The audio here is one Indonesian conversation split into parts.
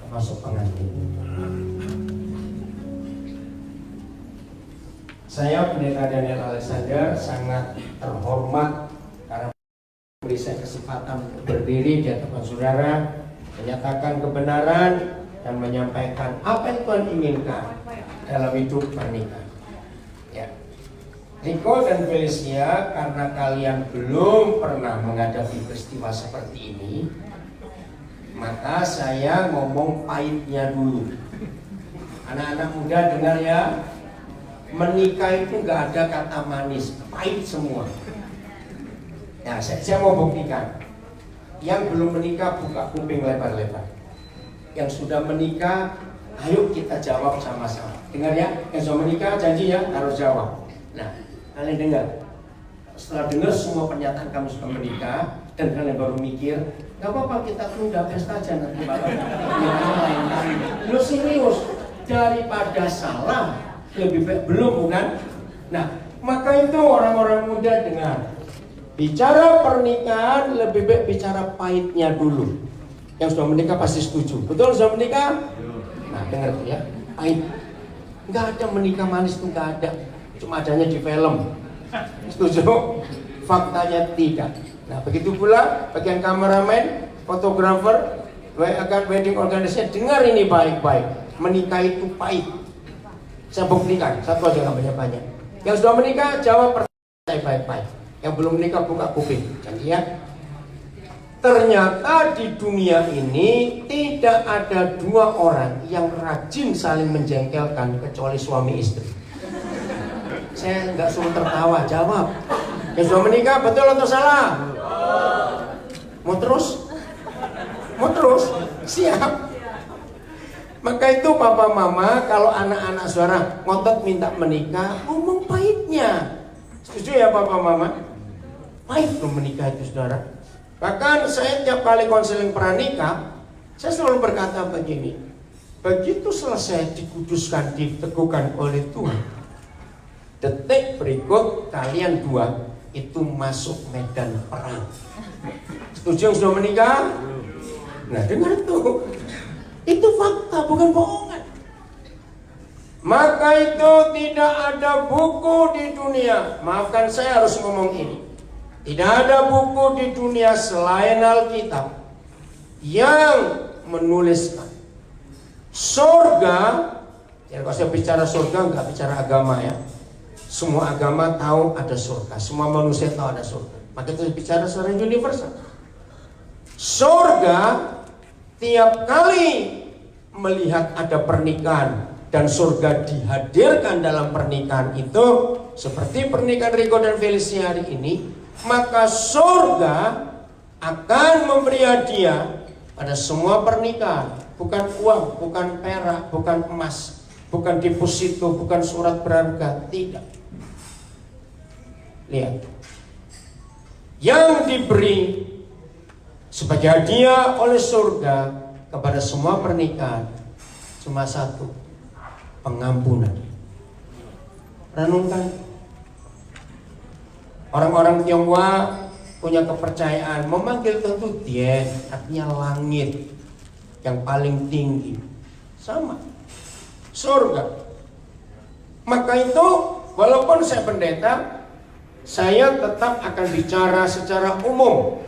termasuk pengantin. Saya Pendeta Daniel Alexander sangat terhormat karena beri saya kesempatan untuk berdiri di hadapan saudara, menyatakan kebenaran dan menyampaikan apa yang Tuhan inginkan dalam hidup pernikahan. Ya. Rico dan Felicia, karena kalian belum pernah menghadapi peristiwa seperti ini, maka saya ngomong pahitnya dulu. Anak-anak muda dengar ya, menikah itu nggak ada kata manis, pahit semua. Ya, saya mau buktikan. Yang belum menikah buka kuping lebar-lebar. Yang sudah menikah, ayo kita jawab sama-sama. Dengar ya, yang sudah menikah janji ya harus jawab. Nah, kalian dengar. Setelah dengar semua pernyataan kamu sudah menikah dan kalian baru mikir, nggak apa-apa kita tunda pesta aja nanti malam. Lu serius, daripada salah lebih baik belum, bukan? Nah, maka itu orang-orang muda dengar. Bicara pernikahan lebih baik bicara pahitnya dulu. Yang sudah menikah pasti setuju. Betul sudah menikah? Nah, dengar ya, pahit. Nggak ada menikah manis itu, nggak ada. Cuma adanya di film. Setuju? Faktanya tidak. Nah, begitu pula bagian kameramen, fotografer, wedding organizer, dengar ini baik-baik. Menikah itu pahit. Saya buktikan, satu aja nggak banyak-banyak. Yang sudah menikah jawab pertanyaan baik-baik. Yang belum menikah buka kuping. Jadi ya, ternyata di dunia ini tidak ada dua orang yang rajin saling menjengkelkan kecuali suami istri. Saya nggak suruh tertawa, jawab. Yang sudah menikah betul atau salah? Mau terus? Mau terus? Siap. Maka itu papa mama, kalau anak-anak saudara ngotot minta menikah, ngomong pahitnya. Setuju ya papa mama? Pahit belum menikah itu saudara. Bahkan saya tiap kali konseling pranikah, saya selalu berkata begini, begitu selesai dikuduskan, diteguhkan oleh Tuhan, detik berikut kalian dua itu masuk medan perang. Setuju yang sudah menikah? Nah, dengar tuh. Itu fakta, bukan bohongan. Maka itu tidak ada buku di dunia. Maafkan saya harus ngomong ini. Tidak ada buku di dunia selain Alkitab yang menuliskan surga. Ya, kalau saya bicara surga nggak bicara agama ya. Semua agama tahu ada surga. Semua manusia tahu ada surga. Maka itu bicara secara universal. Surga tiap kali melihat ada pernikahan dan surga dihadirkan dalam pernikahan itu, seperti pernikahan Rico dan Felicia hari ini, maka surga akan memberi hadiah pada semua pernikahan. Bukan uang, bukan perak, bukan emas, bukan deposito, bukan surat berharga, tidak. Lihat, yang diberi sebagai hadiah oleh surga kepada semua pernikahan cuma satu, pengampunan. Renungkan. Orang-orang Tionghoa punya kepercayaan memanggil tentu Tien, artinya langit yang paling tinggi. Sama, surga. Maka itu walaupun saya pendeta, saya tetap akan bicara secara umum.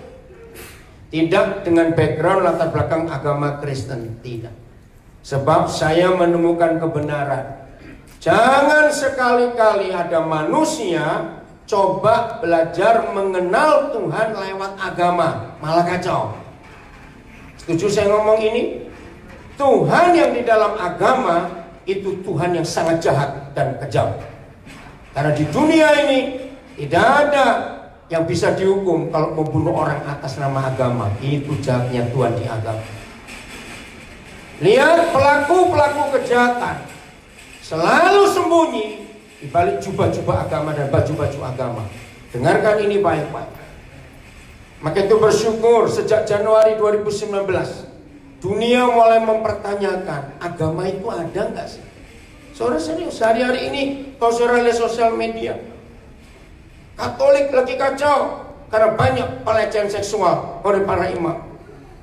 Tidak dengan background latar belakang agama Kristen, tidak. Sebab saya menemukan kebenaran. Jangan sekali-kali ada manusia coba belajar mengenal Tuhan lewat agama, malah kacau. Setuju saya ngomong ini? Tuhan yang di dalam agama itu Tuhan yang sangat jahat dan kejam. Karena di dunia ini tidak ada yang bisa dihukum kalau membunuh orang atas nama agama. Itu jahatnya Tuhan di agama. Lihat pelaku-pelaku kejahatan selalu sembunyi di balik jubah-jubah agama dan baju-baju agama. Dengarkan ini baik-baik. Maka itu bersyukur sejak Januari 2019 dunia mulai mempertanyakan agama itu ada nggak sih? Saudara serius, hari-hari ini kalau saudara lihat sosial media, Katolik lagi kacau karena banyak pelecehan seksual oleh para imam.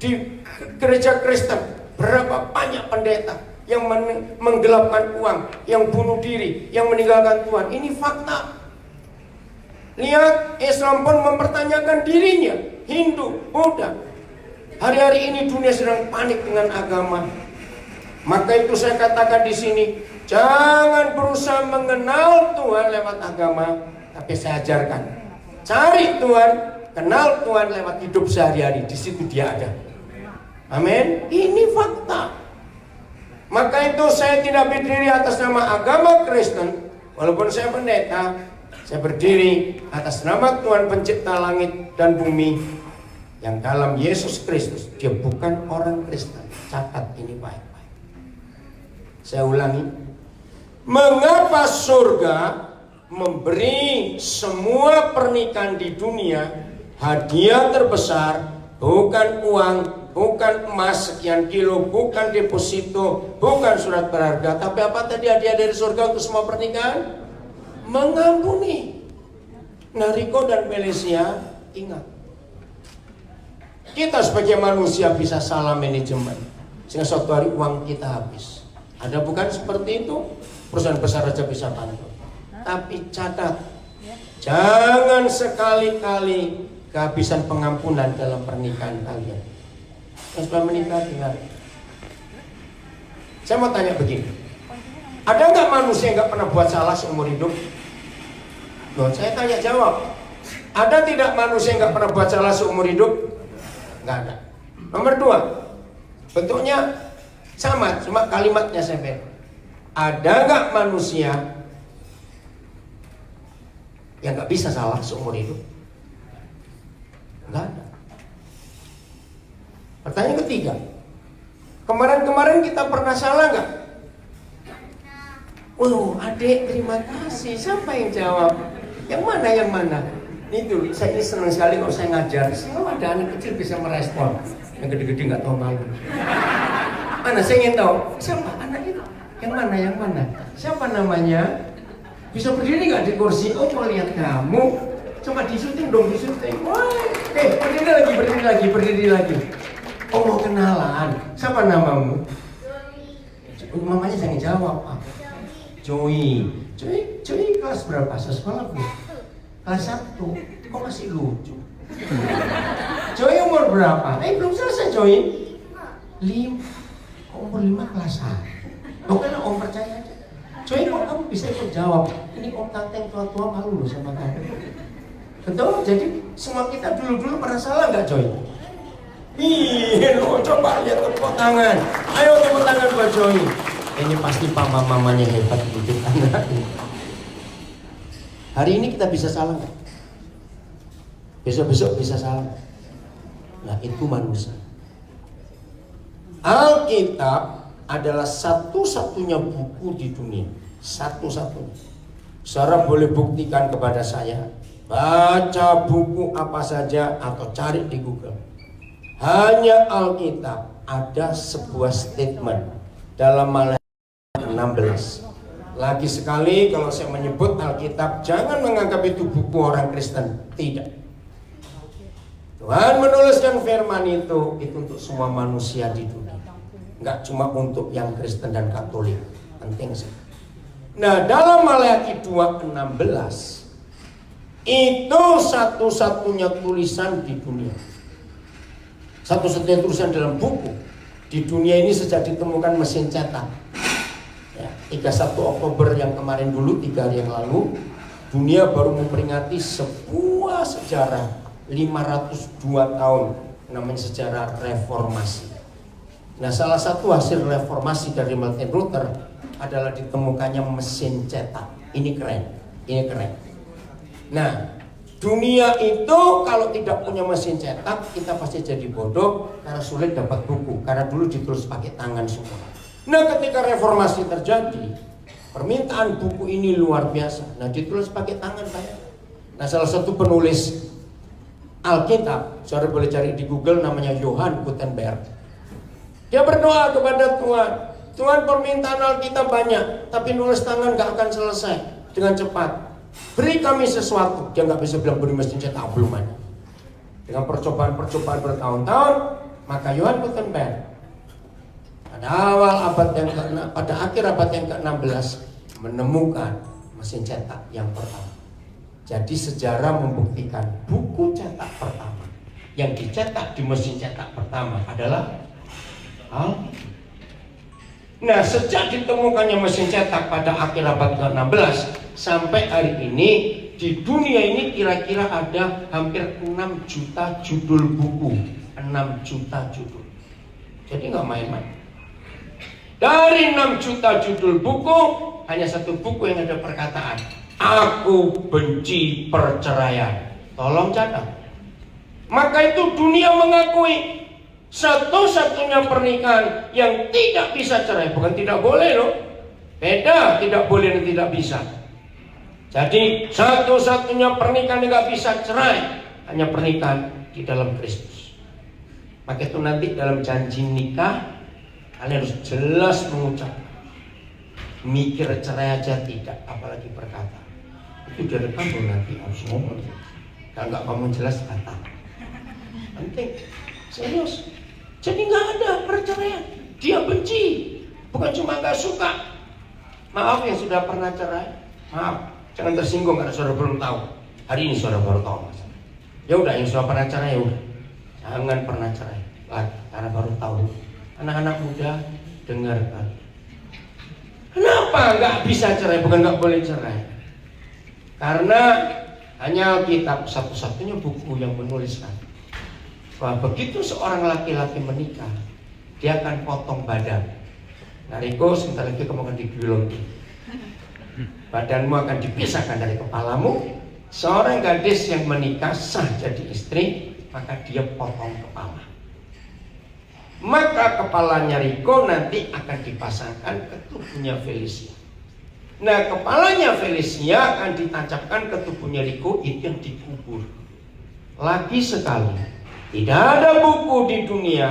Di gereja Kristen Berapa banyak pendeta yang menggelapkan uang, yang bunuh diri, yang meninggalkan Tuhan. Ini fakta. Lihat, Islam pun mempertanyakan dirinya. Hindu, Buddha. Hari-hari ini dunia sedang panik dengan agama. Maka itu saya katakan di sini, jangan berusaha mengenal Tuhan lewat agama, tapi saya ajarkan. Cari Tuhan, kenal Tuhan lewat hidup sehari-hari. Di situ dia ada. Amin. Ini fakta. Maka itu saya tidak berdiri atas nama agama Kristen. Walaupun saya pendeta, saya berdiri atas nama Tuhan pencipta langit dan bumi, yang dalam Yesus Kristus. Dia bukan orang Kristen. Catat ini baik-baik. Saya ulangi. Mengapa surga memberi semua pernikahan di dunia hadiah terbesar bukan uang, bukan emas sekian kilo, bukan deposito, bukan surat berharga, tapi apa tadi hadiah dari surga untuk semua pernikahan? Mengampuni. Nah, Riko dan Felicia, ingat, kita sebagai manusia bisa salah manajemen, sehingga suatu hari uang kita habis. Ada bukan seperti itu? Perusahaan besar aja bisa bantu. Tapi catat, jangan sekali-kali kehabisan pengampunan dalam pernikahan kalian. Yang sudah menikah dengar. Saya mau tanya begini, ada nggak manusia yang nggak pernah buat salah seumur hidup? Loh, saya tanya jawab. Ada tidak manusia yang nggak pernah buat salah seumur hidup? Nggak ada. Nomor 2, bentuknya sama, cuma kalimatnya saya beda. Ada nggak manusia yang nggak bisa salah seumur hidup? Nggak ada. Pertanyaan ketiga, kemarin kita pernah salah nggak? Adik, terima kasih. Siapa yang jawab? Yang mana? Yang mana? Ini saya senang sekali kalau saya ngajar. Selalu ada anak kecil bisa merespon. Yang gede-gede nggak tahu malu. Mana? Saya ingin tahu. Siapa anak itu? Yang mana? Yang mana? Siapa namanya? Bisa berdiri nggak di kursi? Oh, mau lihat kamu. Coba disuting dong, disuting. Wah, berdiri lagi. Oh, mau kenalan. Siapa namamu? Mamanya jangan jawab, Pak. Joy kelas berapa? Sekolah bu? Kelas 1. Kok masih lucu? Joy umur berapa? Belum selesai Joy. 5. Kok umur 5 kelas 1? Oh, karena om percaya aja. Joy, kok kamu bisa ikut jawab? Ini om tante yang tua-tua malu loh sama kamu. Betul? Jadi semua kita dulu pernah salah nggak Joy? Lo coba lihat tepuk tangan. Ayo tepuk tangan buat Joy. Ini pasti papa mamanya hebat dididik anak. Hari ini kita bisa salah nggak? Besok bisa salah. Nah, itu manusia. Alkitab adalah satu-satunya buku di dunia, satu-satunya. Saudara boleh buktikan kepada saya. Baca buku apa saja atau cari di Google. Hanya Alkitab ada sebuah statement dalam Matius 16. Lagi sekali kalau saya menyebut Alkitab, jangan menganggap itu buku orang Kristen. Tidak. Tuhan menuliskan firman itu untuk semua manusia di dunia. Enggak cuma untuk yang Kristen dan Katolik. Penting sih. Nah, dalam Matius 2:16 itu satu-satunya tulisan di dunia. Satu-satunya tulisan dalam buku di dunia ini sejak ditemukan mesin cetak. Ya, 31 Oktober yang kemarin dulu, 3 hari yang lalu, dunia baru memperingati sebuah sejarah 502 tahun, namanya sejarah reformasi. Nah, salah satu hasil reformasi dari Martin Luther adalah ditemukannya mesin cetak. Ini keren. Nah, dunia itu kalau tidak punya mesin cetak, kita pasti jadi bodoh karena sulit dapat buku, karena dulu ditulis pakai tangan semua. Nah, ketika reformasi terjadi, permintaan buku ini luar biasa. Nah, ditulis pakai tangan banyak. Nah, salah satu penulis Alkitab, saudara boleh cari di Google, namanya Johann Gutenberg. Dia berdoa kepada Tuhan, Tuhan, permintaan Alkitab banyak, tapi nulis tangan gak akan selesai dengan cepat. Beri kami sesuatu. Dia nggak bisa bilang beri mesin cetak, belum ada. Dengan percobaan bertahun-tahun, maka Johann Gutenberg pada akhir abad yang ke-16 menemukan mesin cetak yang pertama. Jadi sejarah membuktikan buku cetak pertama yang dicetak di mesin cetak pertama adalah Alkitab. Nah, sejak ditemukannya mesin cetak pada akhir abad ke-16 sampai hari ini di dunia ini kira-kira ada hampir 6 juta judul buku. 6 juta judul. Jadi nggak main-main. Dari 6 juta judul buku, hanya satu buku yang ada perkataan, aku benci perceraian. Tolong catat. Maka itu dunia mengakui satu-satunya pernikahan yang tidak bisa cerai. Bukan tidak boleh loh. Beda tidak boleh dan tidak bisa. Jadi satu-satunya pernikahan yang gak bisa cerai hanya pernikahan di dalam Kristus. Maka itu nanti dalam janji nikah kalian harus jelas mengucap. Mikir cerai aja tidak, apalagi berkata. Itu direkam loh nanti harus ngomong. Kalau nggak kamu jelas kata. Penting, serius. Jadi nggak ada perceraian. Dia benci, bukan cuma nggak suka. Maaf yang sudah pernah cerai. Maaf, jangan tersinggung karena saudara belum tahu. Hari ini saudara baru tahu. Ya udah, yang sudah pernah cerai ya udah. Jangan pernah cerai lagi karena baru tahu. Anak-anak muda dengarkan. Kenapa nggak bisa cerai? Bukan nggak boleh cerai. Karena hanya Alkitab satu-satunya buku yang menuliskan bahwa begitu seorang laki-laki menikah, dia akan potong badan. Nah, Riko, sebentar lagi kamu akan digulung. Badanmu akan dipisahkan dari kepalamu. Seorang gadis yang menikah sah jadi istri, maka dia potong kepala. Maka kepalanya Riko nanti akan dipasangkan ke tubuhnya Felicia. Nah, kepalanya Felicia akan ditancapkan ke tubuhnya Riko, itu yang dikubur. Lagi sekali, tidak ada buku di dunia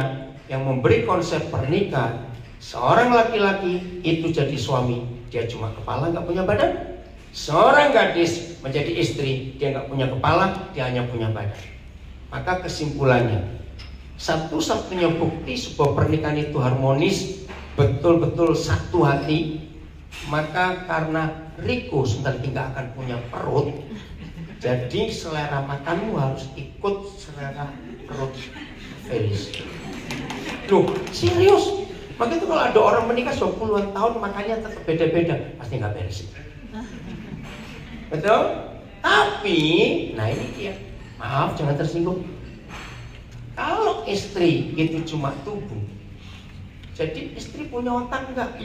yang memberi konsep pernikahan. Seorang laki-laki itu jadi suami, dia cuma kepala, nggak punya badan. Seorang gadis menjadi istri, dia nggak punya kepala, dia hanya punya badan. Maka kesimpulannya, satu-satunya bukti sebuah pernikahan itu harmonis, betul-betul satu hati. Maka karena Riko sebentar lagi nggak akan punya perut, jadi selera makanmu harus ikut selera perut Felis. Loh, serius? Maka itu kalau ada orang menikah 20-an tahun makannya tetap beda-beda, pasti nggak beres. Betul? Tapi, nah ini dia. Maaf, jangan tersinggung. Kalau istri itu cuma tubuh, jadi istri punya otak enggak?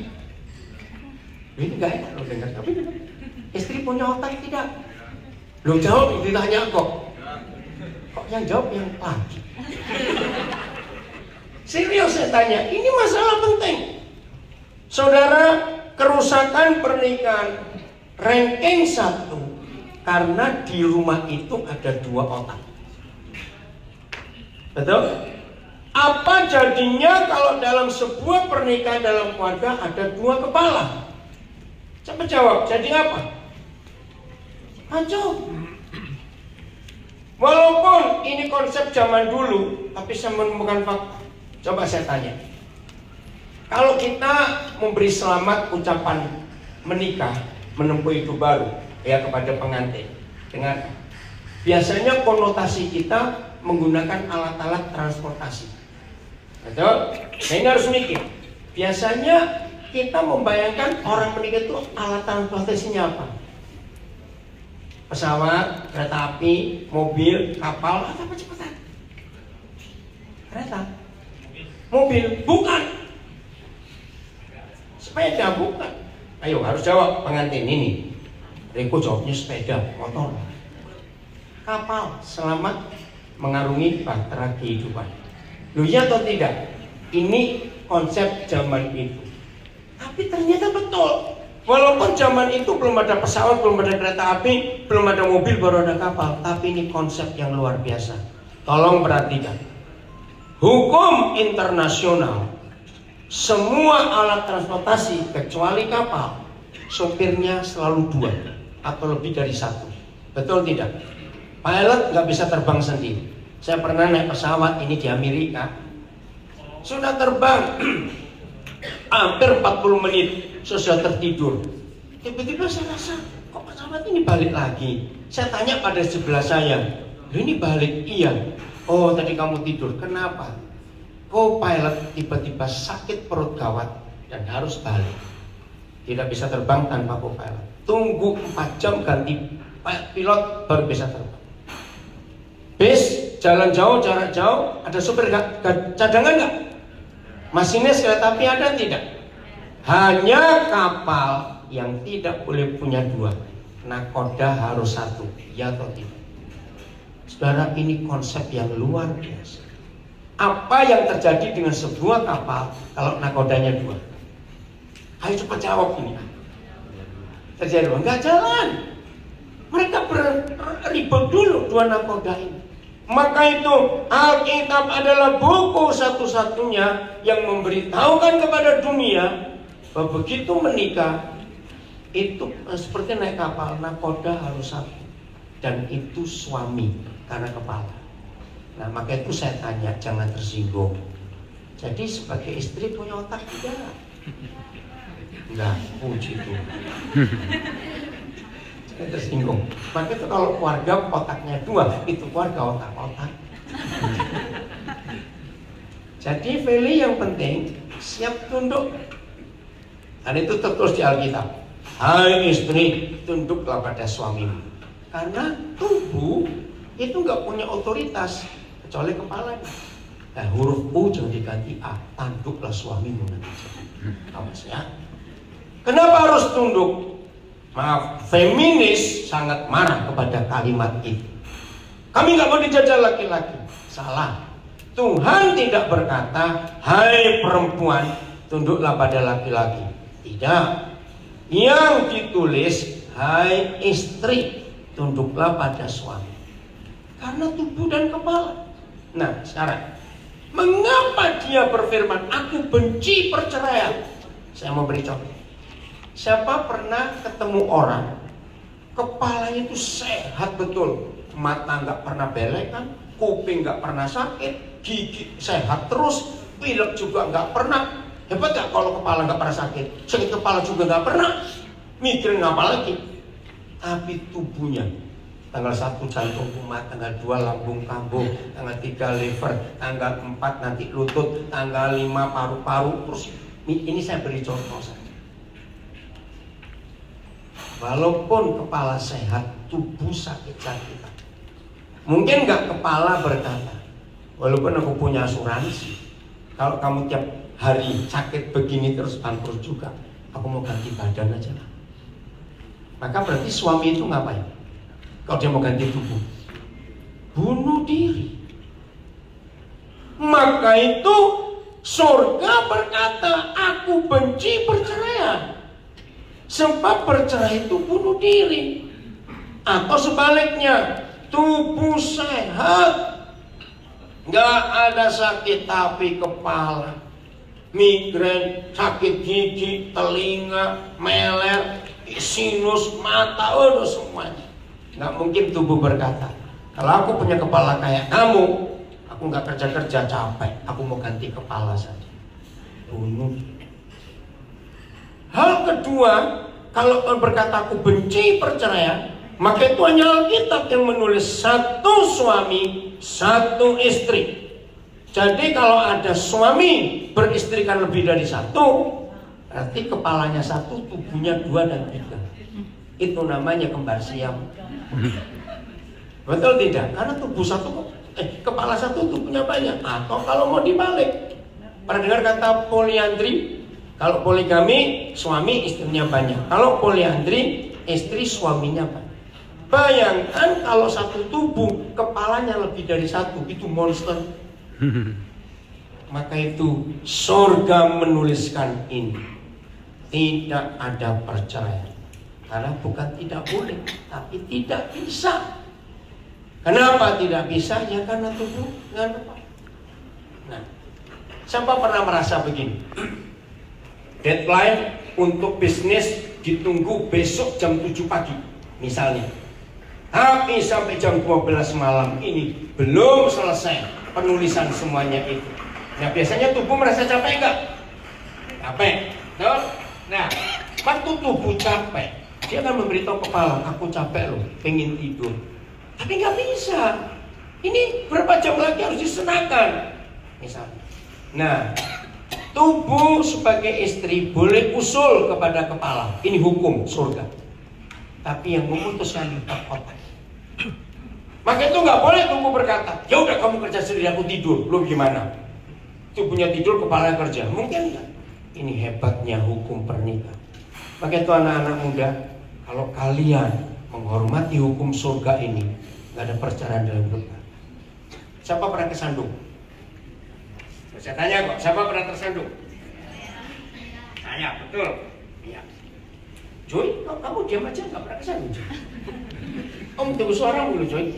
Ini enggak enak loh dengar. Tapi istri punya otak tidak? Lo jawab, ditanya kok. Kok yang jawab yang laki? Serius saya tanya, ini masalah penting. Saudara, kerusakan pernikahan ranking 1 karena di rumah itu ada 2 otak. Betul? Apa jadinya kalau dalam sebuah pernikahan dalam keluarga ada 2 kepala? Coba jawab, jadi apa? Kacau. Walaupun ini konsep zaman dulu, tapi saya menemukan fakta. Coba saya tanya, kalau kita memberi selamat ucapan menikah, menempuh hidup baru ya kepada pengantin, dengan biasanya konotasi kita menggunakan alat-alat transportasi. Betul? Nah, ini harus mikir. Biasanya kita membayangkan orang menikah itu alat transportasinya apa? Pesawat, kereta api, mobil, kapal, apa cepetan? Kereta, mobil, bukan. Sepeda, bukan. Ayo, harus jawab pengantin ini. Riko jawabnya sepeda, motor, kapal, selamat mengarungi bahtera kehidupan. Loh, iya atau tidak? Ini konsep zaman itu. Tapi ternyata betul. Walaupun zaman itu belum ada pesawat, belum ada kereta api, belum ada mobil, baru ada kapal. Tapi ini konsep yang luar biasa. Tolong perhatikan. Hukum internasional, semua alat transportasi kecuali kapal, sopirnya selalu 2 atau lebih dari 1. Betul tidak? Pilot nggak bisa terbang sendiri. Saya pernah naik pesawat ini di Amerika. Sudah terbang hampir 40 menit sudah tertidur. Tiba-tiba saya rasa, kok pesawat ini balik lagi? Saya tanya pada sebelah saya, ini balik? Iya. Oh, tadi kamu tidur. Kenapa? Co-pilot tiba-tiba sakit perut gawat dan harus balik. Tidak bisa terbang tanpa co-pilot. Tunggu 4 jam ganti pilot baru bisa terbang. Bis jalan jauh, jarak jauh, ada supir cadangan nggak? Masinis kereta api ada tidak? Hanya kapal yang tidak boleh punya 2. Nakoda harus 1, ya atau tidak? Saudara, ini konsep yang luar biasa. Apa yang terjadi dengan sebuah kapal kalau nakodanya 2? Ayo cepat jawab ini. Terjadi nggak jalan. Mereka beribut dulu 2 nakoda ini. Maka itu Alkitab adalah buku satu-satunya yang memberitahukan kepada dunia bahwa begitu menikah itu seperti naik kapal, nakoda harus 1, dan itu suami karena kepala. Nah, maka itu saya tanya, jangan tersinggung. Jadi sebagai istri punya otak tidak? Enggak, puji Tuhan. Jangan tersinggung. Maka itu kalau keluarga otaknya 2, itu keluarga otak-otak. Jadi value yang penting siap tunduk. Dan itu tertulis di Alkitab. Hai istri, tunduklah pada suamimu. Karena tubuh itu nggak punya otoritas kecuali kepalanya. Nah, huruf U jangan diganti A. Tunduklah suamimu nanti. Awas ya. Kenapa harus tunduk? Maaf, feminis sangat marah kepada kalimat itu. Kami nggak mau dijajah laki-laki. Salah. Tuhan tidak berkata, hai perempuan, tunduklah pada laki-laki. Tidak. Yang ditulis, hai istri, tunduklah pada suami. Karena tubuh dan kepala. Nah, sekarang, mengapa dia berfirman, aku benci perceraian? Saya mau beri contoh. Siapa pernah ketemu orang, kepalanya itu sehat betul, mata nggak pernah belek kan, kuping nggak pernah sakit, gigi sehat terus, pilek juga nggak pernah. Hebat nggak kalau kepala nggak pernah sakit, sakit kepala juga nggak pernah, mikirin apa lagi? Tapi tubuhnya, tanggal 1 jantung kumat, tanggal 2 lambung kambuh, tanggal 3 liver, tanggal 4 nanti lutut, tanggal 5 paru-paru, terus ini saya beri contoh saja. Walaupun kepala sehat, tubuh sakit-sakitan. Mungkin nggak kepala berkata, walaupun aku punya asuransi, kalau kamu tiap hari sakit begini terus bangkrut juga, aku mau ganti badan aja lah. Maka berarti suami itu ngapain? Kalau dia mau ganti tubuh, bunuh diri. Maka itu surga berkata, aku benci perceraian. Sebab bercerai itu bunuh diri. Atau sebaliknya, tubuh sehat, gak ada sakit tapi kepala, migrain, sakit gigi, telinga, meler, sinus, mata, udah semuanya. Gak mungkin tubuh berkata, kalau aku punya kepala kayak kamu, aku gak kerja-kerja capek, aku mau ganti kepala saja. Bunuh. Hal kedua, kalau berkata aku benci perceraian, maka itu hanya Alkitab yang menulis 1 suami, 1 istri. Jadi kalau ada suami beristrikan lebih dari 1, berarti kepalanya 1, tubuhnya 2 dan 3. Itu namanya kembar siam. Betul tidak? Karena tubuh 1, kepala 1, tubuhnya banyak. Atau kalau mau dibalik, pernah dengar kata poliandri? Kalau poligami, suami istrinya banyak. Kalau poliandri, istri suaminya banyak. Bayangkan kalau 1 tubuh, kepalanya lebih dari 1, itu monster. Maka itu surga menuliskan ini. Tidak ada perceraian. Karena bukan tidak boleh, tapi tidak bisa. Kenapa tidak bisa? Ya karena tubuh dengan kepala. Nah, siapa pernah merasa begini? Deadline untuk bisnis ditunggu besok jam 7 pagi misalnya, tapi sampai jam 12 malam ini belum selesai penulisan semuanya itu. Nah, biasanya tubuh merasa capek enggak? capek, betul? Nah, waktu tubuh capek, dia akan memberitahu kepala, aku capek loh, pengen tidur. Tapi nggak bisa. Ini berapa jam lagi harus disenangkan, misalnya. Nah, tubuh sebagai istri boleh usul kepada kepala, ini hukum surga. Tapi yang memutuskan tetap otak. Maka itu nggak boleh tubuh berkata, ya udah kamu kerja sendiri, aku tidur. Lo gimana? Tubuhnya tidur, kepala kerja. Mungkin nggak. Ini hebatnya hukum pernikahan. Maka itu anak-anak muda, kalau kalian menghormati hukum surga ini, nggak ada perceraian dalam hidup. Siapa pernah kesandung? Saya tanya kok, siapa pernah tersandung? Saya, betul. Iya. Joy, kamu diam aja, nggak pernah kesandung. Joy. Om tunggu suara dulu, Joy.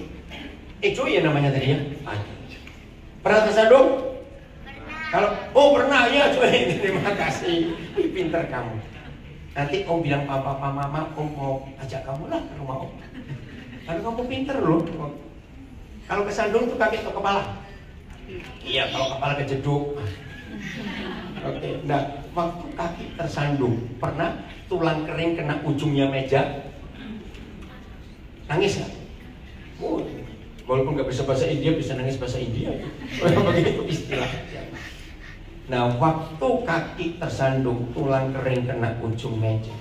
Joy ya namanya tadi ya. Pernah tersandung? Pernah. Pernah ya, Joy. Terima kasih. Pinter kamu. Nanti Om bilang papa, mama, Om mau ajak kamu lah ke rumah Om. Karena kamu pinter loh. Kalau kesandung tuh kaki atau kepala? Iya, kalau kepala kejeduk. Oke, nah waktu kaki tersandung, pernah tulang kering kena ujungnya meja? Nangis nggak? Walaupun nggak bisa bahasa India, bisa nangis bahasa India. Begitu istilahnya. Nah, waktu kaki tersandung, tulang kering kena ujung meja,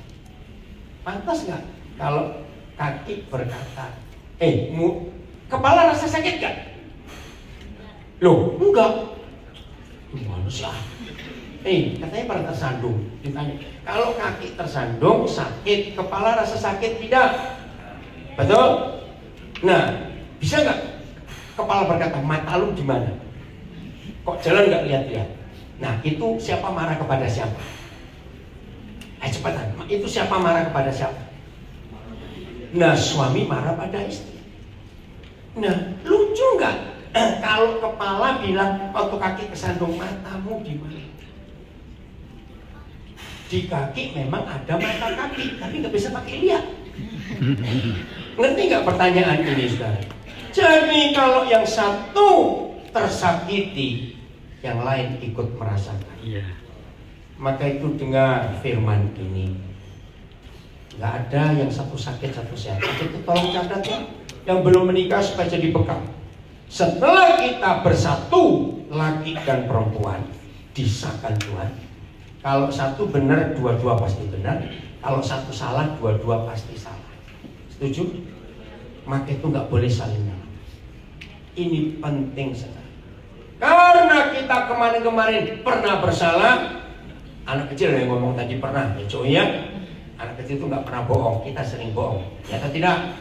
pantas nggak kalau kaki berkata, kepala rasa sakit gak? Loh, enggak. Gimana sih? Katanya pernah tersandung. Ditanya, kalau kaki tersandung sakit, kepala rasa sakit tidak? Betul? Nah, bisa nggak kepala berkata, mata lu di mana? Kok jalan nggak lihat-lihat? Nah, itu siapa marah kepada siapa? Cepetan, itu siapa marah kepada siapa? Nah, suami marah pada istri. Nah, lucu nggak kalau kepala bilang waktu kaki kesandung, matamu di mana? Di kaki memang ada mata kaki, tapi nggak bisa pakai lihat. Ngerti nggak pertanyaan ini, saudara? Jadi kalau yang satu tersakiti, yang lain ikut merasakan. Maka itu dengar firman ini. Nggak ada yang satu sakit satu sehat. Itu tolong catat ya. Yang belum menikah supaya jadi bekal. Setelah kita bersatu, laki dan perempuan, disahkan Tuhan. Kalau satu benar, dua-dua pasti benar. Kalau satu salah, dua-dua pasti salah. Setuju? Maka itu nggak boleh saling menyalahkan. Ini penting sekali. Karena kita kemarin-kemarin pernah bersalah. Anak kecil yang ngomong tadi pernah, ya Cok ya. Anak kecil itu nggak pernah bohong. Kita sering bohong. Ya atau tidak?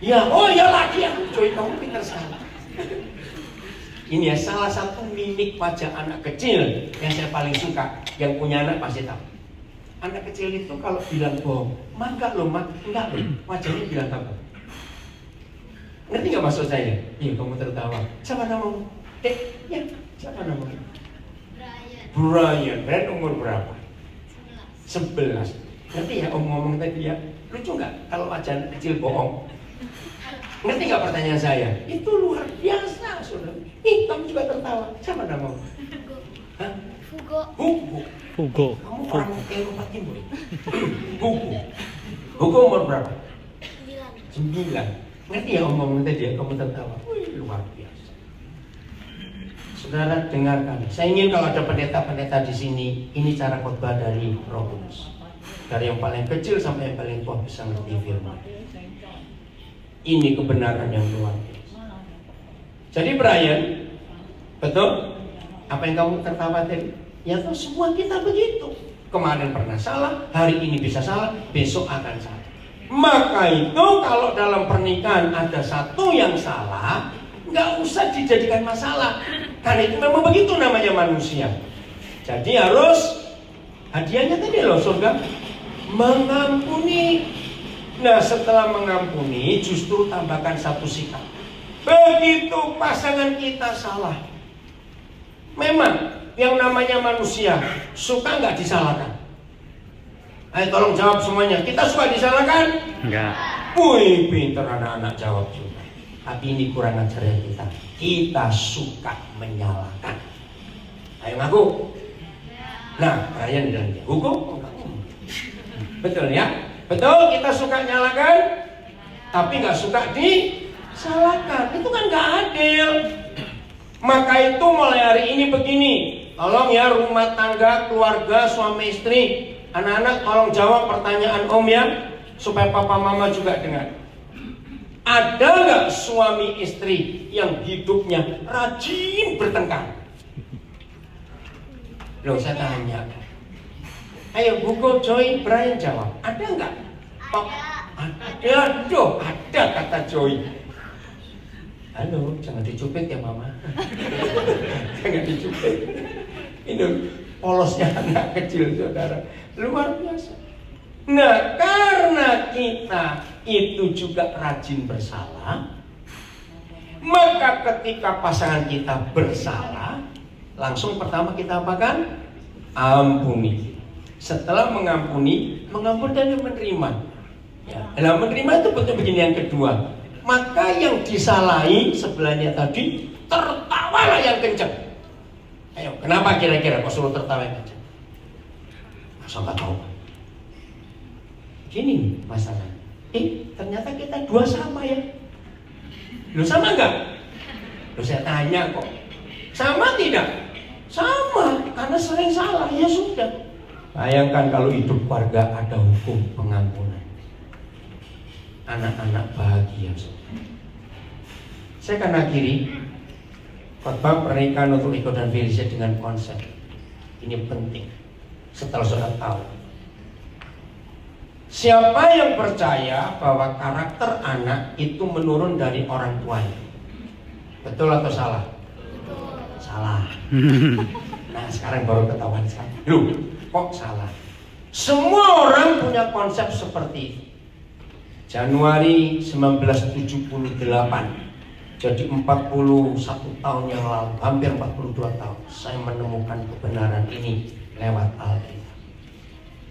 Ya, oh ya lagi ya, Joy kamu pintar sekali. Ini ya salah satu mimik wajah anak kecil yang saya paling suka. Yang punya anak pasti tahu. Anak kecil itu kalau bilang bohong, enggak loh, enggak loh, wajahnya bilang apa? Ngerti nggak maksud saya? Iya, kamu tertawa. Siapa namamu? Ya, siapa namamu? Brian. Brian umur berapa? 11. Ngerti ya om ngomong tadi ya? Lucu nggak kalau wajah anak kecil bohong? Ngerti nggak pertanyaan saya? Itu luar biasa, saudara. Kamu juga tertawa. Siapa namamu? Hugo. Kamu orang Eropa Timur. Hugo umur berapa? 9. Ngerti ya om ngomong tadi ya? Kamu tertawa. Luar biasa. Saudara dengarkan. Saya ingin kalau ada pendeta-pendeta di sini, ini cara khotbah dari Roh Kudus. Dari yang paling kecil sampai yang paling tua bisa ngerti firman. Ini kebenaran yang luar biasa. Jadi Brian, betul? Apa yang kamu tertawa tadi? Ya tuh semua kita begitu. Kemarin pernah salah, hari ini bisa salah, besok akan salah. Maka itu kalau dalam pernikahan ada satu yang salah, nggak usah dijadikan masalah. Karena itu memang begitu namanya manusia. Jadi harus hadiahnya tadi loh surga, mengampuni. Nah setelah mengampuni justru tambahkan satu sikap. Begitu pasangan kita salah, memang yang namanya manusia suka nggak disalahkan? Ayo tolong jawab semuanya. Kita suka disalahkan? Enggak. Wih pinter anak-anak jawab juga. Tapi ini kurang ajar ya kita. Kita suka menyalahkan. Ayo ngaku. Nah, Brian bilang dia, hukum? Betul ya? Betul, kita suka nyalakan, tapi nggak suka disalahkan. Itu kan nggak adil. Maka itu mulai hari ini begini, tolong ya rumah tangga, keluarga, suami istri, anak-anak tolong jawab pertanyaan Om ya, supaya papa mama juga dengar. Ada nggak suami istri yang hidupnya rajin bertengkar? Loh, saya tanya. Ayo Buko, Joy, Brian jawab. Ada nggak? Ada, doh, ada kata Joy. Halo, jangan dicupit ya mama. Jangan dicupit. Ini polosnya anak kecil saudara, luar biasa. Nah, karena kita itu juga rajin bersalah, maka ketika pasangan kita bersalah, langsung pertama kita apakan? Ampuni. Setelah mengampuni, mengampuni dan menerima. Ya, dalam menerima itu betul begini yang kedua. Maka yang disalahi sebelahnya tadi, tertawalah yang kencang. Ayo, kenapa kira-kira kok suruh tertawa yang kencang? Masa nggak tahu? Gini nih masalah. Ternyata kita dua sama ya. Lu sama nggak? Lu saya tanya kok. Sama tidak? Sama, karena sering salah, ya sudah. Bayangkan kalau hidup keluarga ada hukum pengampunan. Anak-anak bahagia. Saya akan akhiri khotbah pernikahan untuk Eko dan Felicia dengan konsep ini penting. Setelah saudara tahu, siapa yang percaya bahwa karakter anak itu menurun dari orang tuanya? Betul atau salah? Betul. Salah. Nah, sekarang baru ketahuan sekarang. Loh, kok salah? Semua orang punya konsep seperti itu. Januari 1978, jadi 41 tahun yang lalu, hampir 42 tahun, saya menemukan kebenaran ini lewat Alkitab.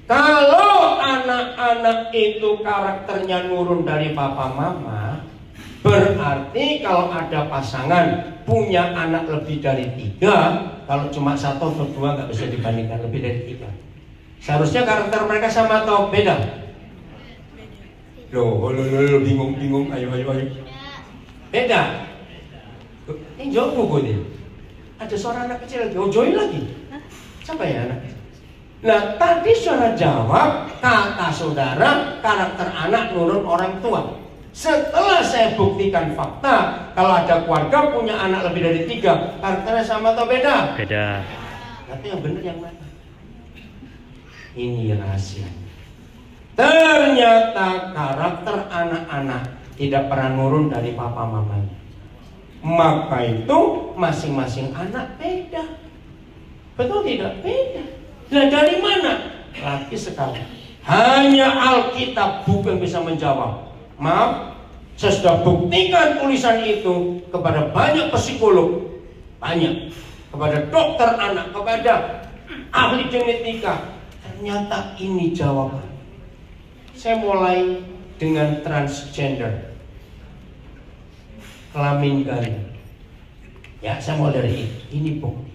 Kalau anak-anak itu karakternya nurun dari papa mama, berarti kalau ada pasangan punya anak lebih dari 3, kalau cuma 1 atau 2 nggak bisa dibandingkan lebih dari 3. Seharusnya karakter mereka sama atau beda? Loh, bingung, ayo. Beda. Ini jawab buku nih. Ada seorang anak kecil lagi, join lagi. Siapa ya anak? Nah, tadi saudara jawab, kata saudara, karakter anak nurun orang tua. Setelah saya buktikan fakta, kalau ada keluarga punya anak lebih dari 3, karakternya sama atau beda? Beda. Tapi yang benar yang mana? Ini rahasia. Ternyata karakter anak-anak tidak pernah nurun dari papa mamanya. Maka itu masing-masing anak beda. Betul tidak? Beda. Nah, dari mana? Lagi sekali. Hanya Alkitab bukan bisa menjawab. Maaf, saya sudah buktikan tulisan itu kepada banyak psikolog, banyak, kepada dokter anak, kepada ahli genetika. Ternyata ini jawaban. Saya mulai dengan transgender, kelamin ganda. Ya, saya mulai dari ini bukti.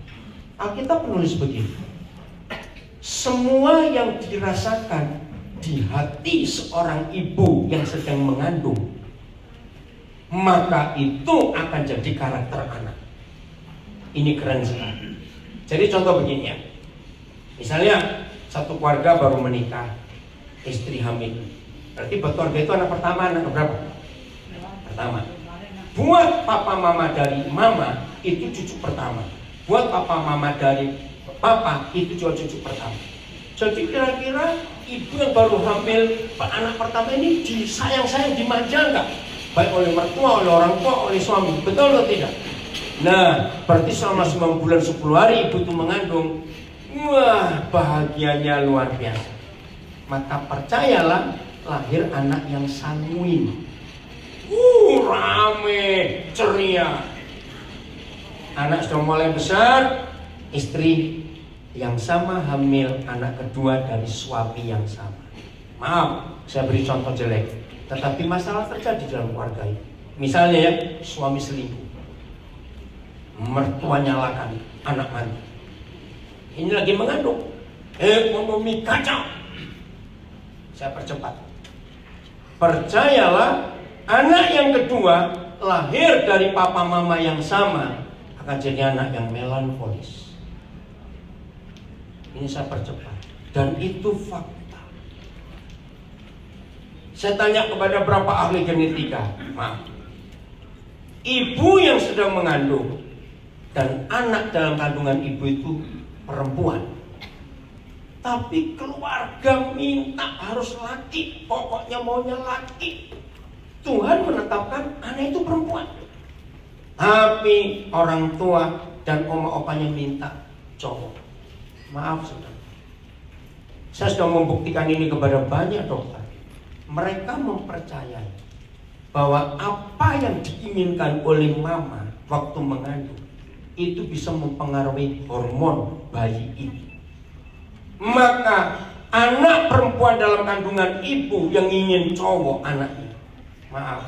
Alkitab menulis begini. Semua yang dirasakan di hati seorang ibu yang sedang mengandung, maka itu akan jadi karakter anak. Ini keren sekali. Jadi contoh begini ya. Misalnya satu keluarga baru menikah, istri hamil. Berarti buat keluarga itu anak pertama, anak berapa? Pertama. Buat papa mama dari mama itu cucu pertama. Buat papa mama dari papa itu juga cucu pertama. Jadi kira-kira ibu yang baru hamil anak pertama ini disayang-sayang, dimanja nggak? Baik oleh mertua, oleh orang tua, oleh suami. Betul atau tidak? Nah, berarti selama 9 bulan 10 hari ibu itu mengandung. Wah, bahagianya luar biasa. Maka percayalah, lahir anak yang sanguin, rame, ceria. Anak sudah mulai besar, istri yang sama hamil anak kedua dari suami yang sama. Maaf, saya beri contoh jelek, tetapi masalah terjadi dalam keluarga ini. Misalnya ya, suami selingkuh, mertua nyalakan anak mandi. Ini lagi mengandung, Ekonomi kacau. Saya percepat. Percayalah, anak yang kedua lahir dari papa mama yang sama akan jadi anak yang melankolis. Ini saya percepat. Dan itu fakta. Saya tanya kepada berapa ahli genetika. Maaf. Ibu yang sedang mengandung dan anak dalam kandungan ibu itu perempuan. Tapi keluarga minta harus laki, pokoknya maunya laki. Tuhan menetapkan anak itu perempuan. Tapi orang tua dan oma opanya minta cowok. Maaf saudara, saya sudah membuktikan ini kepada banyak dokter. Mereka mempercayai bahwa apa yang diinginkan oleh mama waktu mengandung itu bisa mempengaruhi hormon bayi itu. Maka anak perempuan dalam kandungan ibu yang ingin cowok anaknya, maaf,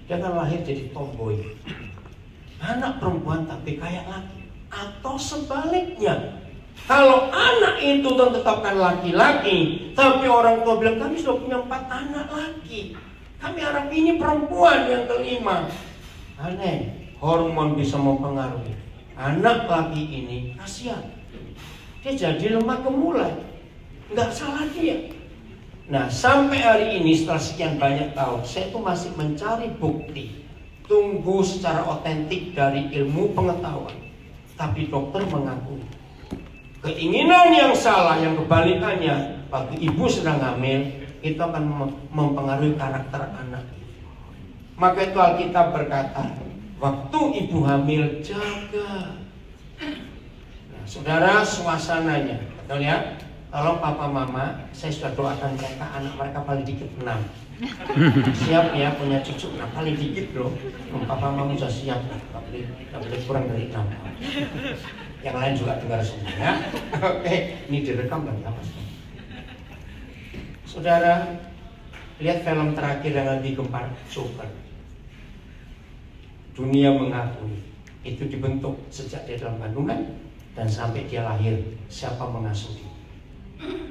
dia akan lahir jadi tomboy. Anak perempuan tapi kayak laki. Atau sebaliknya, kalau anak itu ditetapkan laki-laki, tapi orang tua bilang kami sudah punya 4 anak laki, kami harap ini perempuan yang kelima. Aneh, hormon bisa mempengaruhi. Anak laki ini kasihan, dia jadi lemah gemulai, nggak salah dia. Nah, sampai hari ini setelah sekian banyak tahun, saya tuh masih mencari bukti, tunggu secara otentik dari ilmu pengetahuan. Tapi dokter mengaku keinginan yang salah, yang kebalikannya, waktu ibu sedang hamil, itu akan mempengaruhi karakter anak. Maka itu Alkitab berkata, waktu ibu hamil jaga. Nah, saudara, suasananya, betul ya? Kalau papa mama, saya sudah doakan mereka, anak mereka paling dikit 6. Siap ya, punya cucu 6, paling dikit loh. Papa mama sudah siap, nggak boleh kurang dari 6. Yang lain juga dengar semua ya. Oke, ini direkam dan apa sih? Saudara, lihat film terakhir yang lagi gempar, Super. Dunia mengakui itu dibentuk sejak dia dalam kandungan dan sampai dia lahir. Siapa mengasuh dia?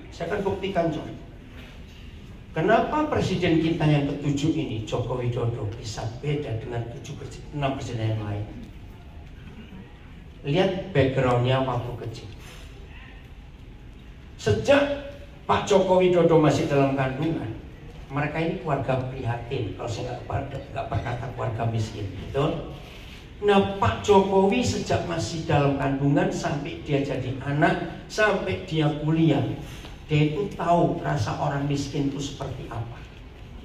Saya akan buktikan contoh. Kenapa presiden kita yang ke-7 ini, Joko Widodo, bisa beda dengan 6 presiden yang lain? Lihat backgroundnya waktu kecil. Sejak Pak Joko Widodo masih dalam kandungan, mereka ini keluarga prihatin. Kalau saya nggak berkata keluarga miskin, betul? Nah, Pak Jokowi sejak masih dalam kandungan sampai dia jadi anak, sampai dia kuliah, dia itu tahu rasa orang miskin itu seperti apa.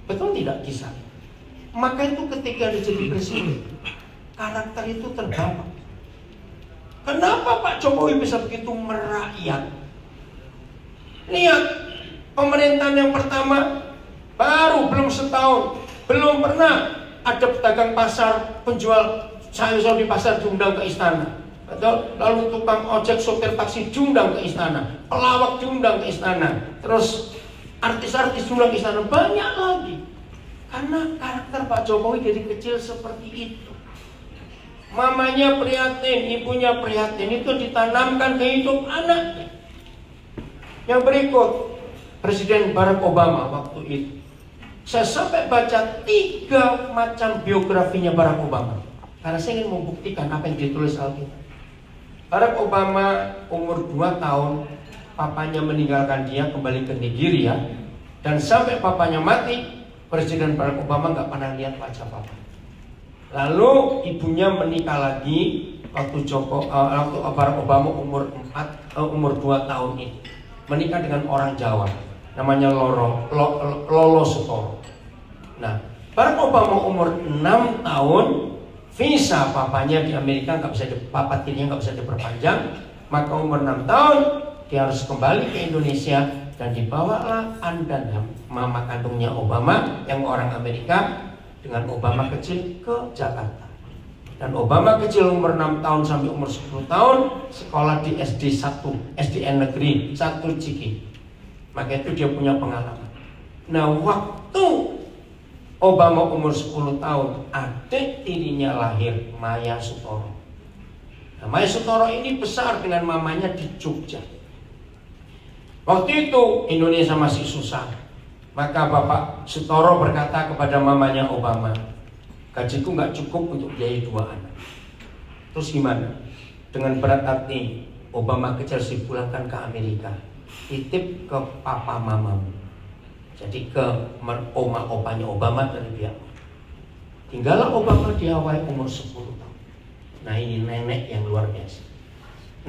Betul tidak kisah? Maka itu ketika dia jadi presiden, karakter itu terbawa. Kenapa Pak Jokowi bisa begitu merakyat? Lihat, pemerintahan yang pertama baru belum setahun, belum pernah ada pedagang pasar, penjual sayur di pasar diundang ke istana. Betul? Lalu tukang ojek, sopir taksi diundang ke istana, pelawak diundang ke istana, terus artis-artis diundang ke istana, banyak lagi. Karena karakter Pak Jokowi dari kecil seperti itu. Mamanya prihatin, ibunya prihatin, itu ditanamkan ke hidup anaknya. Yang berikut, Presiden Barack Obama waktu itu, saya sampai baca 3 macam biografinya Barack Obama, karena saya ingin membuktikan apa yang ditulis Alkitab. Barack Obama umur 2 tahun, papanya meninggalkan dia, kembali ke Nigeria, dan sampai papanya mati, Presiden Barack Obama nggak pernah lihat wajah papa. Lalu ibunya menikah lagi waktu Barack Obama umur 2 tahun ini, menikah dengan orang Jawa, namanya Lolo Sutoro. Nah, Barack Obama umur 6 tahun, visa papanya di Amerika nggak bisa, papa tirinya nggak bisa diperpanjang, maka umur 6 tahun dia harus kembali ke Indonesia dan dibawalah Andan, mama kandungnya Obama yang orang Amerika, dengan Obama kecil ke Jakarta. Dan Obama kecil umur 6 tahun sampai umur 10 tahun sekolah di SD 1, SDN Negeri 1 Ciki. Maka itu dia punya pengalaman. Nah, waktu Obama umur 10 tahun, adik tirinya lahir, Maya Sutoro. Nah, Maya Sutoro ini besar dengan mamanya di Jogja. Waktu itu Indonesia masih susah. Maka Bapak Sutoro berkata kepada mamanya Obama, gajiku nggak cukup untuk biayai 2 anak. Terus gimana? Dengan berat hati Obama ke Chelsea, pulangkan ke Amerika, titip ke papa mamamu. Jadi ke oma opanya Obama dari pihak. Tinggallah Obama di Hawaii umur 10 tahun. Nah ini nenek yang luar biasa.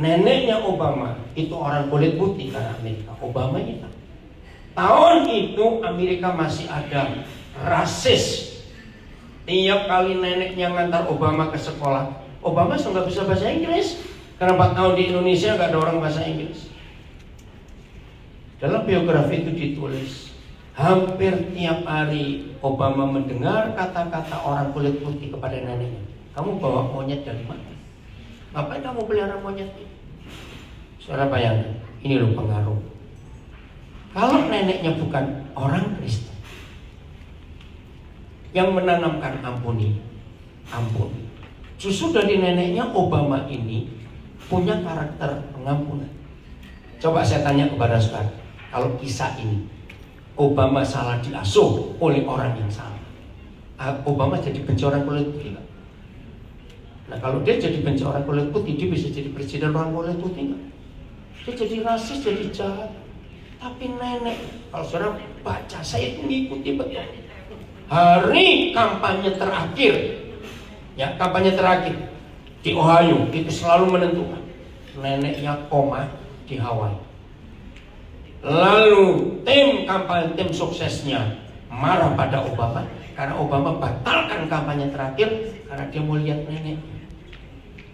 Neneknya Obama itu orang kulit putih karena Amerika. Obama itu tahun itu Amerika masih ada rasis. Tiap kali neneknya ngantar Obama ke sekolah, Obama nggak bisa bahasa Inggris karena 4 tahun di Indonesia nggak ada orang bahasa Inggris. Dalam biografi itu ditulis, hampir tiap hari Obama mendengar kata-kata orang kulit putih kepada neneknya. Kamu bawa monyet dari mana? Ngapain kamu pelihara monyet ini? Saudara bayangkan, ini loh pengaruh. Kalau neneknya bukan orang Kristen yang menanamkan ampuni, justru dari neneknya Obama ini punya karakter pengampunan. Coba saya tanya kepada saudara, kalau kisah ini Obama salah diasuh oleh orang yang salah, Obama jadi benci orang kulit putih gak? Nah kalau dia jadi benci orang kulit putih, dia bisa jadi presiden orang kulit putih gak? Dia jadi rasis, jadi jahat. Tapi nenek, kalau saudara baca, saya itu ngikuti betul. Hari kampanye terakhir, ya kampanye terakhir di Ohio itu selalu menentukan. Neneknya koma di Hawaii. Lalu tim kampanye, tim suksesnya marah pada Obama karena Obama batalkan kampanye terakhir karena dia mau lihat nenek.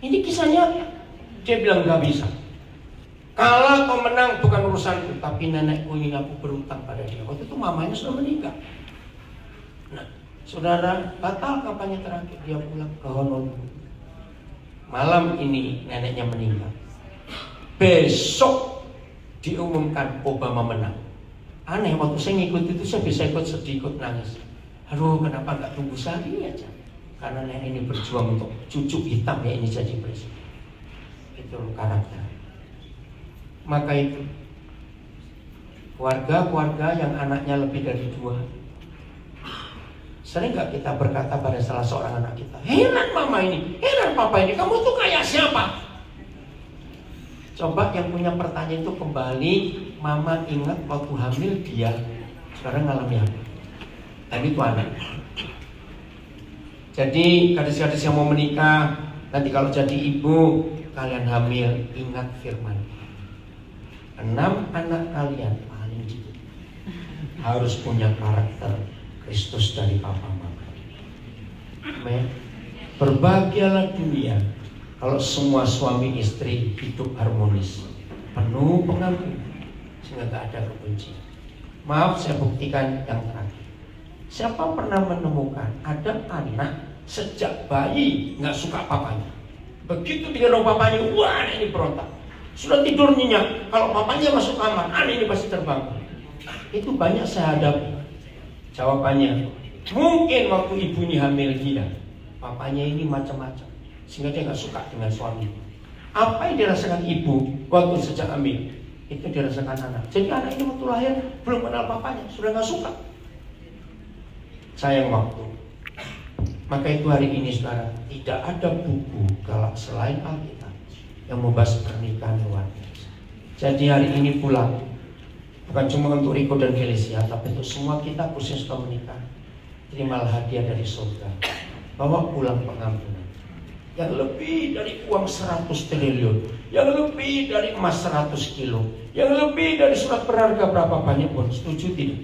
Ini kisahnya, dia bilang gak bisa. Kalau kau menang bukan urusanku, tapi nenekku ini aku berutang pada dia. Waktu itu mamanya sudah meninggal. Nah, saudara, batal kampanye terakhir, dia pulang ke Honolulu. Malam ini neneknya meninggal. Besok diumumkan Obama menang. Aneh, waktu saya ngikut itu saya bisa ikut sedih, ikut nangis. Aduh, kenapa nggak tunggu sehari aja? Karena nenek ini berjuang untuk cucu hitam ya ini jadi presiden. Itu karakter. Maka itu keluarga-keluarga yang anaknya lebih dari 2, sering gak kita berkata pada salah seorang anak kita, heran mama ini, heran papa ini, kamu tuh kayak siapa? Coba yang punya pertanyaan itu kembali, mama ingat waktu hamil dia, sekarang ngalami hamil. Dan itu anak. Jadi gadis-gadis yang mau menikah, nanti kalau jadi ibu, kalian hamil, ingat firman. 6 anak kalian paling sedikit harus punya karakter Kristus dari papa mama. Amin. Berbahagialah dunia kalau semua suami istri hidup harmonis, penuh pengampunan, sehingga tak ada kebencian. Maaf, saya buktikan yang terakhir. Siapa pernah menemukan ada anak sejak bayi nggak suka papanya? Begitu digendong papanya, wah ini berontak. Sudah tidur nyenyak, kalau papanya masuk kamar, aneh ini pasti terbangun. Itu banyak saya hadapi. Jawabannya, mungkin waktu ibu ini hamil dia, papanya ini macam-macam, sehingga dia nggak suka dengan suami. Apa yang dirasakan ibu waktu sejak hamil, itu dirasakan anak. Jadi anak ini waktu lahir belum kenal papanya, sudah nggak suka. Sayang waktu. Maka itu hari ini saudara, tidak ada buku galak selain Alkitab yang membahas pernikahan luar biasa. Jadi hari ini pula bukan cuma untuk Riko dan Felicia, tapi untuk semua kita khusus sudah menikah, terimalah hadiah dari surga. Bawa pulang pengampunan yang lebih dari uang 100 triliun, yang lebih dari emas 100 kilo, yang lebih dari surat berharga berapa banyak pun. Setuju tidak?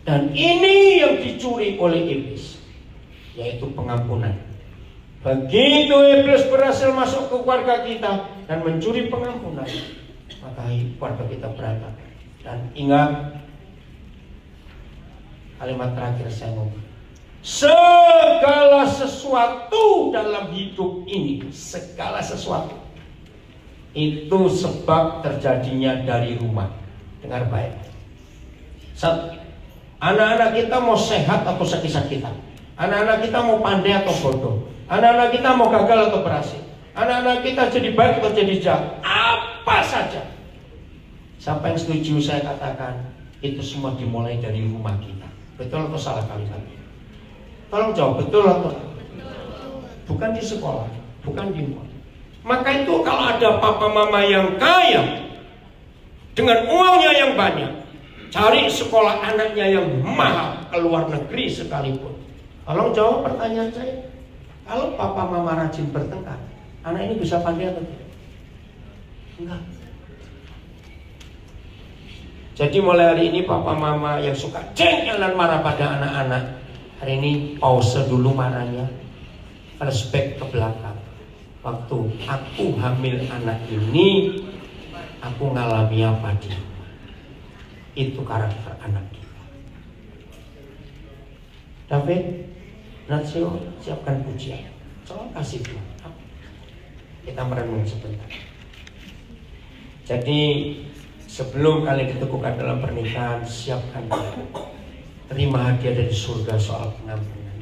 Dan ini yang dicuri oleh iblis, yaitu pengampunan. Begitu iblis berhasil masuk ke keluarga kita dan mencuri pengampunan, maka keluarga kita berantakan. Dan ingat kalimat terakhir saya ngomong, segala sesuatu dalam hidup ini, segala sesuatu itu sebab terjadinya dari rumah. Dengar baik. Satu, anak-anak kita mau sehat atau sakit-sakitan, anak-anak kita mau pandai atau bodoh, anak-anak kita mau gagal atau berhasil, anak-anak kita jadi baik atau jadi jahat, apa saja, Siapa yang setuju saya katakan itu semua dimulai dari rumah kita. Betul atau salah kalimat? Tolong jawab, betul atau salah? Bukan di sekolah, bukan di rumah. Maka itu kalau ada papa mama yang kaya dengan uangnya yang banyak, cari sekolah anaknya yang mahal ke luar negeri sekalipun. Tolong jawab pertanyaan saya. Kalau papa mama rajin bertengkar, anak ini bisa pandai atau tidak? Enggak. Jadi mulai hari ini papa mama yang suka jengkel dan marah pada anak-anak, hari ini pause dulu marahnya, flashback ke belakang. Waktu aku hamil anak ini, aku ngalami apa dia? Itu karakter anak kita. David, Natsio, siapkan pujian. Soal kasih Tuhan. Kita merenung sebentar. Jadi sebelum kalian diteguhkan dalam pernikahan, siapkan diri. Terima hadiah dari surga soal pengampunan.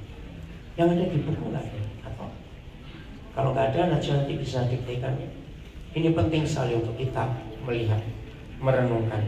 Yang ada di buku lain atau kalau nggak ada, nanti bisa diktekannya. Ini penting sekali untuk kita melihat, merenungkan.